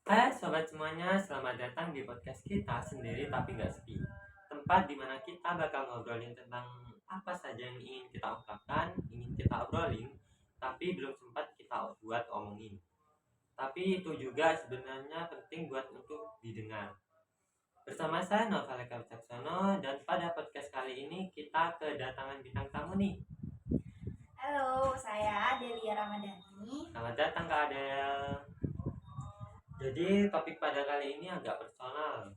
Hai sobat semuanya, selamat datang di podcast kita sendiri tapi nggak sepi. Tempat dimana kita bakal ngobrolin tentang apa saja yang ingin kita ungkapkan, ingin kita obrolin, tapi belum sempat kita buat omongin. Tapi itu juga sebenarnya penting buat untuk didengar. Bersama saya Nova Leka Wicaksono dan pada podcast kali ini kita kedatangan bintang tamu nih. Halo, saya Delia Ramadhani. Selamat datang Kak Adel. Jadi topik pada kali ini agak personal.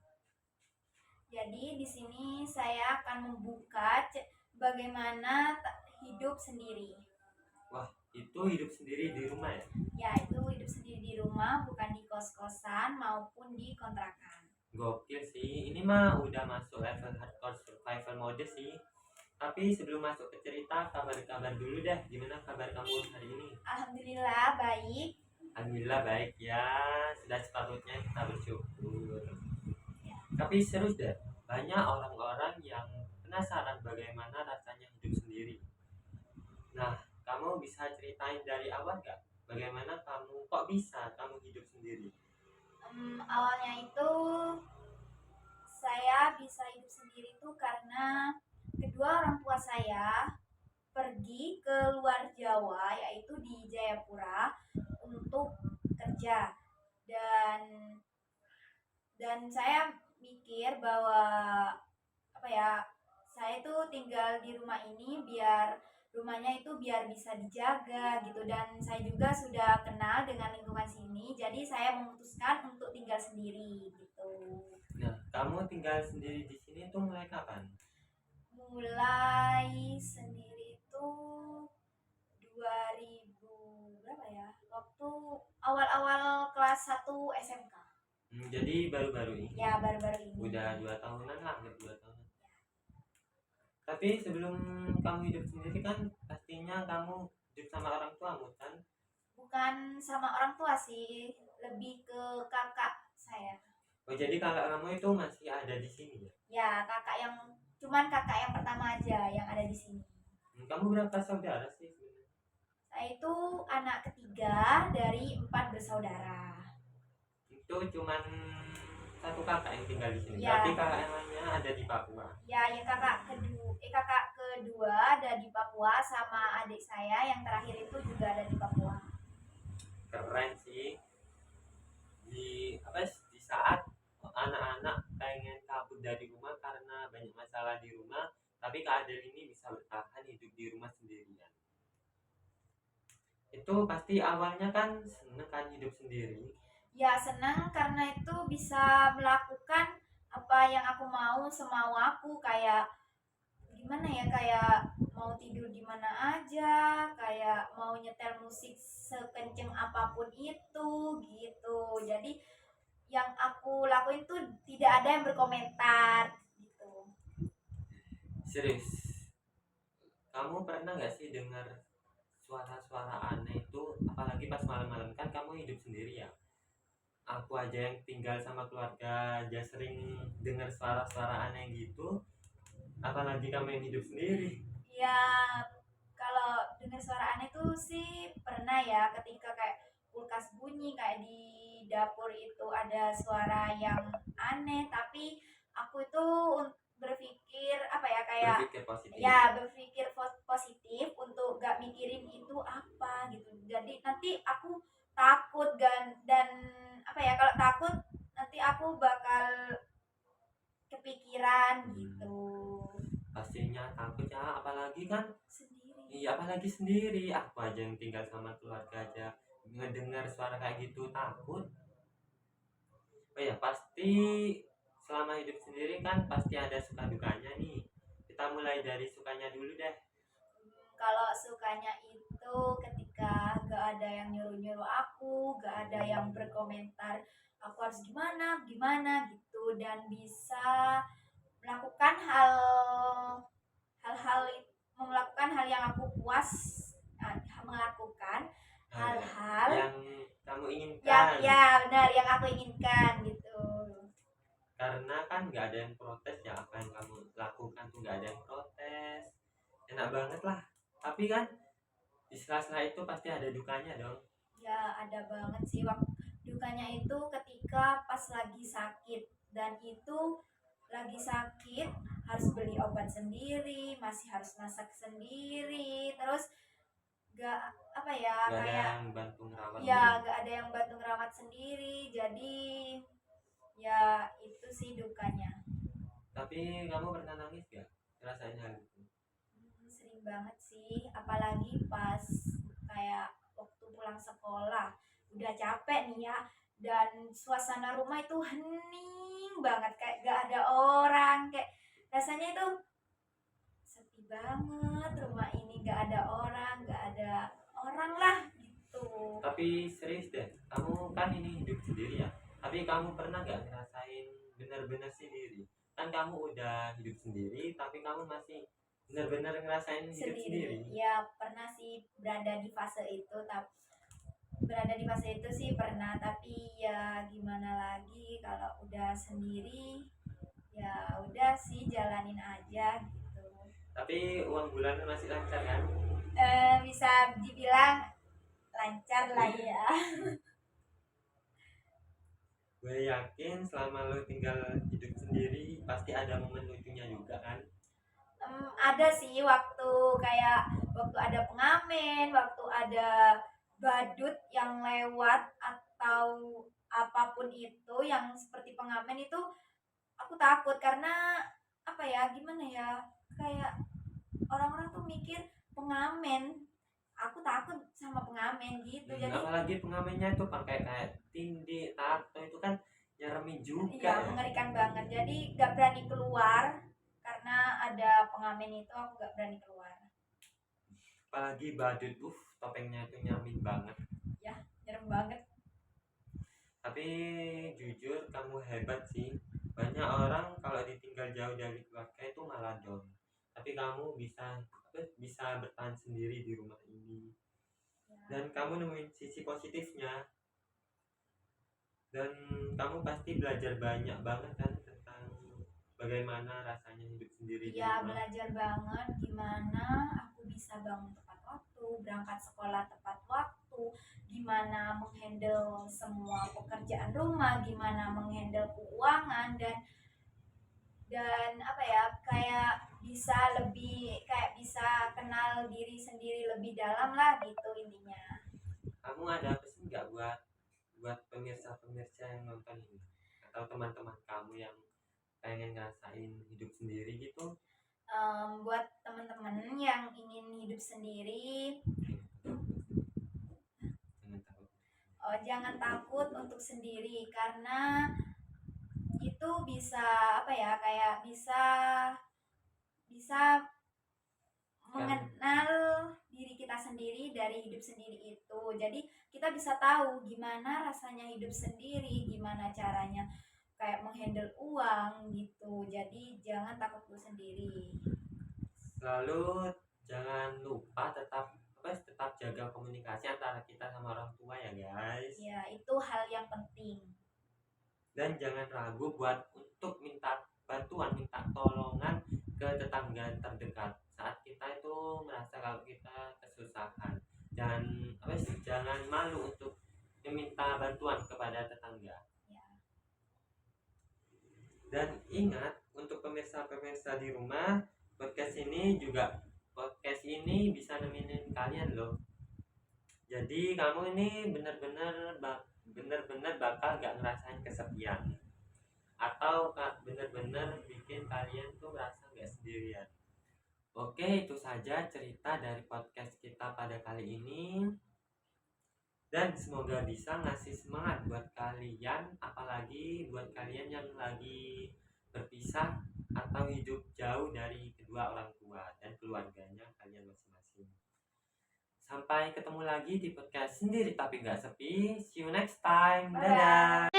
Jadi di sini saya akan membuka bagaimana hidup sendiri. Wah, itu hidup sendiri di rumah ya? Ya, itu hidup sendiri di rumah, bukan di kos-kosan maupun di kontrakan. Gokil sih, ini mah udah masuk level hardcore survival mode sih. Tapi sebelum masuk ke cerita, kabar-kabar dulu deh. Gimana kabar kamu hari ini? Alhamdulillah baik. Alhamdulillah baik ya, sudah sepatutnya kita bersyukur. Ya. Tapi serius deh, banyak orang-orang yang penasaran bagaimana rasanya hidup sendiri. Nah, kamu bisa ceritain dari awal gak? Bagaimana kok bisa kamu hidup sendiri? Awalnya itu saya bisa hidup sendiri itu karena kedua orang tua saya pergi ke luar Jawa, yaitu di Jayapura untuk kerja. dan dan saya mikir bahwa apa ya, saya itu tinggal di rumah ini biar rumahnya itu biar bisa dijaga gitu, dan saya juga sudah kenal dengan lingkungan sini, jadi saya memutuskan untuk tinggal sendiri gitu. Nah, kamu tinggal sendiri di sini tuh mulai kapan? Mulai sendiri itu 2000 berapa ya, waktu awal-awal kelas 1 SMK. Jadi baru-baru ini. Ya, baru-baru ini. Udah 2 tahunan lah, hampir 2 tahunan. Tapi sebelum kamu hidup sendiri kan pastinya kamu hidup sama orang tuamu kan? Bukan sama orang tua sih, lebih ke kakak saya. Oh jadi kakak kamu itu masih ada di sini ya? Ya, kakak yang pertama aja yang ada di sini. Kamu berapa saudara sih sebenarnya? Saya itu anak ketiga dari 4 bersaudara. Itu cuman satu kakak yang tinggal di sini. Ya. Berarti kakak yang lainnya ada di Papua. Ya, yang kakak kedua ada di Papua, sama adik saya yang terakhir itu juga ada di Papua. Keren sih. Di saat anak-anak pengen kabur dari rumah karena banyak masalah di rumah, tapi Kak Adel ini bisa bertahan hidup di rumah sendirian. Itu pasti awalnya kan seneng kan hidup sendiri. Ya, senang karena itu bisa melakukan apa yang aku mau semau aku, kayak gimana ya, kayak mau tidur di mana aja, kayak mau nyetel musik sekenceng apapun itu gitu. Jadi yang aku lakuin tuh tidak ada yang berkomentar gitu. Serius, kamu pernah nggak sih dengar suara-suara aneh itu, apalagi pas malam-malam kan kamu hidup sendiri ya? Aku aja yang tinggal sama keluarga aja sering dengar suara-suara aneh gitu, apalagi kamu yang hidup sendiri. Ya, kalau dengar suara aneh tuh sih pernah ya, ketika kayak kulkas bunyi, kayak di dapur itu ada suara yang aneh, tapi aku itu berpikir apa ya, kayak Berpikir positif. ya berpikir positif untuk gak mikirin itu apa gitu. Jadi nanti aku takut, dan apa ya, kalau takut nanti aku bakal kepikiran gitu. Pastinya takut ya, apalagi kan Sendiri. iya, apalagi sendiri. Aku aja yang tinggal sama keluarga aja ngedengar suara kayak gitu takut. Oh ya, pasti selama hidup sendiri kan pasti ada suka dukanya nih. Kita mulai dari sukanya dulu deh. Kalau sukanya itu ketika gak ada yang nyuruh-nyuruh aku, gak ada yang berkomentar aku harus gimana gimana gitu, dan bisa melakukan hal-hal melakukan hal yang aku puas, melakukan hal-hal yang kamu yang inginkan. ya benar, yang aku inginkan gitu. Karena kan nggak ada yang protes ya, apa yang kamu lakukan tuh nggak ada yang protes, enak banget lah. Tapi kan di sela-sela itu pasti ada dukanya dong. Ya, ada banget sih. Waktu dukanya itu ketika pas lagi sakit, dan itu lagi sakit harus beli obat sendiri, masih harus masak sendiri, terus gak apa ya, Gak ada kayak yang bantu ngerawat ya gitu. gak ada yang bantu ngerawat sendiri, jadi ya itu sih dukanya. Tapi kamu pernah nangis gak ngerasain hal itu? Sering banget sih, apalagi pas kayak waktu pulang sekolah udah capek nih ya, dan suasana rumah itu hening banget, kayak gak ada orang, kayak rasanya itu sepi banget, rumah ini gak ada orang lah gitu. Tapi serius deh, kamu kan ini hidup sendiri ya. Tapi kamu pernah gak ngerasain benar-benar sendiri? Kan kamu udah hidup sendiri, tapi kamu masih benar-benar ngerasain hidup sendiri. Ya pernah sih berada di fase itu, tapi berada di fase itu sih pernah, tapi ya gimana lagi, kalau udah sendiri ya udah sih jalanin aja gitu. Tapi uang bulannya masih lancar kan? Bisa dibilang lancar lah ya. Gue yakin selama lo tinggal hidup sendiri pasti ada momen lucunya juga kan? Ada sih waktu ada pengamen, waktu ada badut yang lewat atau apapun itu yang seperti pengamen itu, aku takut karena apa ya, gimana ya, kayak orang-orang tuh mikir pengamen, aku takut sama pengamen gitu. Jadi Apalagi pengamennya itu pakai kayak tindi, tato itu kan nyeremin juga iya ya. mengerikan banget, jadi gak berani keluar karena ada pengamen itu, aku gak berani keluar. Apalagi badut, topengnya itu nyamin banget. Ya nyerem banget. Tapi jujur kamu hebat sih. Banyak orang kalau ditinggal jauh dari keluarga itu malah down. Tapi kamu bisa bertahan sendiri di rumah ini. Dan kamu nemuin sisi positifnya. Dan kamu pasti belajar banyak banget kan tentang bagaimana rasanya hidup sendiri di Ya rumah. belajar banget gimana aku bisa bangun tepat waktu, berangkat sekolah tepat waktu, gimana menghandle semua pekerjaan rumah, gimana menghandle keuangan, dan apa ya, kayak bisa kenal diri sendiri lebih dalam lah gitu intinya. Kamu ada pesan nggak buat pemirsa-pemirsa yang nonton ini atau teman-teman kamu yang pengen ngerasain hidup sendiri gitu? Buat teman-teman yang ingin hidup sendiri, Jangan takut. jangan takut untuk sendiri, karena itu bisa apa ya, kayak bisa mengenal diri kita sendiri dari hidup sendiri itu. Jadi kita bisa tahu gimana rasanya hidup sendiri, gimana caranya kayak menghandle uang gitu. Jadi jangan takut dulu sendiri. Lalu jangan lupa tetap jaga komunikasi antara kita sama orang tua ya guys. Ya itu hal yang penting. Dan jangan ragu untuk minta bantuan, minta tolongan ke tetangga terdekat saat kita itu merasa kalau kita kesusahan. Jangan malu untuk meminta bantuan kepada tetangga. Ya. Dan ingat untuk pemirsa-pemirsa di rumah, podcast ini bisa nemenin kalian loh. Jadi kamu ini benar-benar bakal gak ngerasain kesepian, atau benar-benar bikin kalian tuh merasa gak sendirian. Oke, itu saja cerita dari podcast kita pada kali ini. Dan semoga bisa ngasih semangat buat kalian, apalagi buat kalian yang lagi berpisah atau hidup jauh dari kedua orang tua dan keluarganya kalian masing-masing. Sampai ketemu lagi di podcast Sendiri Tapi Gak Sepi. See you next time. Dadah.